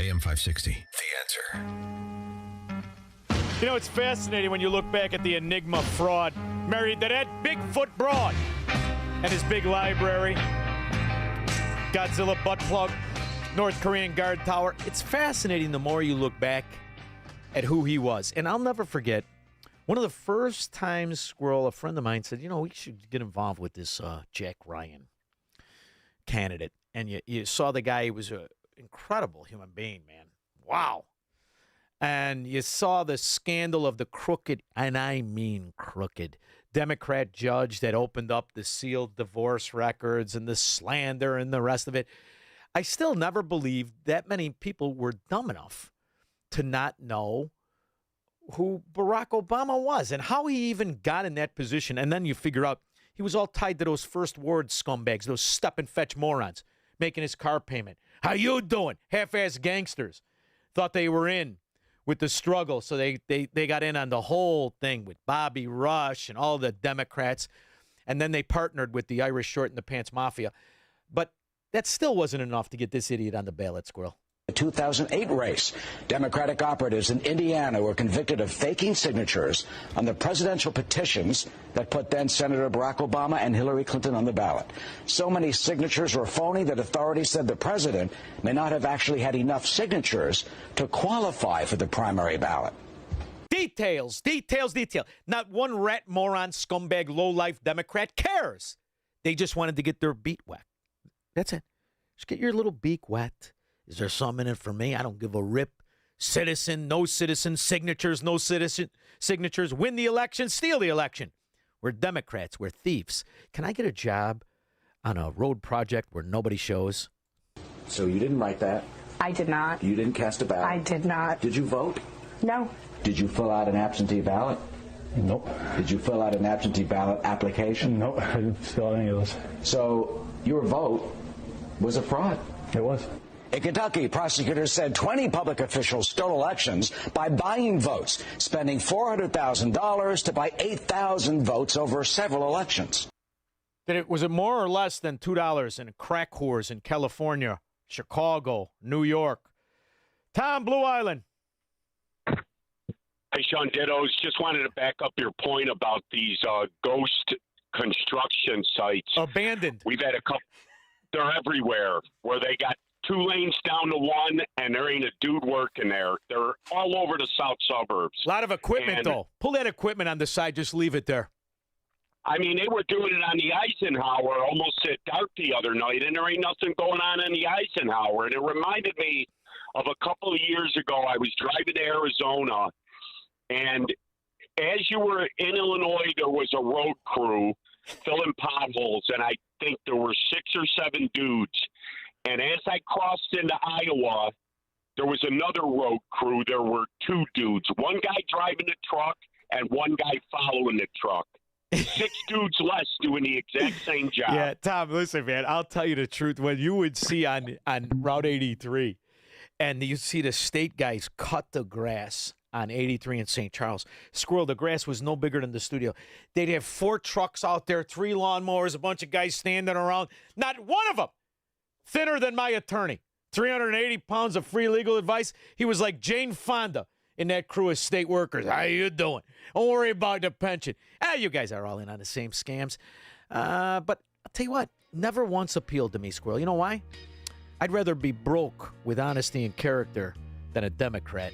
AM 560. The Answer. You know, it's fascinating when you look back at the Enigma fraud married to that Bigfoot broad and his big library, Godzilla butt plug, North Korean guard tower. It's fascinating the more you look back at who he was. And I'll never forget, one of the first times, Squirrel, a friend of mine said, you know, we should get involved with this Jack Ryan candidate. And you saw the guy, he was an incredible human being, man. Wow. And you saw the scandal of the crooked, and I mean crooked, Democrat judge that opened up the sealed divorce records and the slander and the rest of it. I still never believed that many people were dumb enough to not know who Barack Obama was and how he even got in that position. And then you figure out he was all tied to those first word scumbags, those step and fetch morons, making his car payment. How you doing? Half-ass gangsters. Thought they were in with the struggle, so they got in on the whole thing with Bobby Rush and all the Democrats, and then they partnered with the Irish short in the pants mafia. But that still wasn't enough to get this idiot on the ballot, Squirrel. The 2008 race, Democratic operatives in Indiana were convicted of faking signatures on the presidential petitions that put then Senator Barack Obama and Hillary Clinton on the ballot. So many signatures were phony that authorities said the president may not have actually had enough signatures to qualify for the primary ballot. Details. Not one rat, moron, scumbag, low-life Democrat cares. They just wanted to get their beak wet. That's it. Just get your little beak wet. Is there something in it for me? I don't give a rip. Citizen, no citizen. Signatures, no citizen. Signatures. Win the election, steal the election. We're Democrats. We're thieves. Can I get a job on a road project where nobody shows? So you didn't write that? I did not. You didn't cast a ballot? I did not. Did you vote? No. Did you fill out an absentee ballot? Nope. Did you fill out an absentee ballot application? Nope, I didn't fill out any of those. So your vote was a fraud? It was. In Kentucky, prosecutors said 20 public officials stole elections by buying votes, spending $400,000 to buy 8,000 votes over several elections. Was it more or less than $2 in crack whores in California, Chicago, New York? Tom, Blue Island. Hey, Sean Dittos, just wanted to back up your point about these ghost construction sites. Abandoned. We've had a couple. They're everywhere where they got 2 lanes down to 1, and there ain't a dude working there. They're all over the south suburbs. A lot of equipment, though. Pull that equipment on the side. Just leave it there. I mean, they were doing it on the Eisenhower almost at dark the other night, and there ain't nothing going on the Eisenhower. And it reminded me of a couple of years ago. I was driving to Arizona, and as you were in Illinois, there was a road crew filling potholes, and I think there were 6 or 7 dudes. And as I crossed into Iowa, there was another road crew. There were 2 dudes, one guy driving the truck and one guy following the truck. 6 dudes less doing the exact same job. Yeah, Tom, listen, man, I'll tell you the truth. When you would see on Route 83 and you see the state guys cut the grass on 83 in St. Charles, Squirrel, the grass was no bigger than the studio. They'd have 4 trucks out there, 3 lawnmowers, a bunch of guys standing around. Not one of them thinner than my attorney. 380 pounds of free legal advice. He was like Jane Fonda in that crew of state workers. How you doing? Don't worry about the pension. You guys are all in on the same scams. But I'll tell you what, never once appealed to me, Squirrel. You know why? I'd rather be broke with honesty and character than a Democrat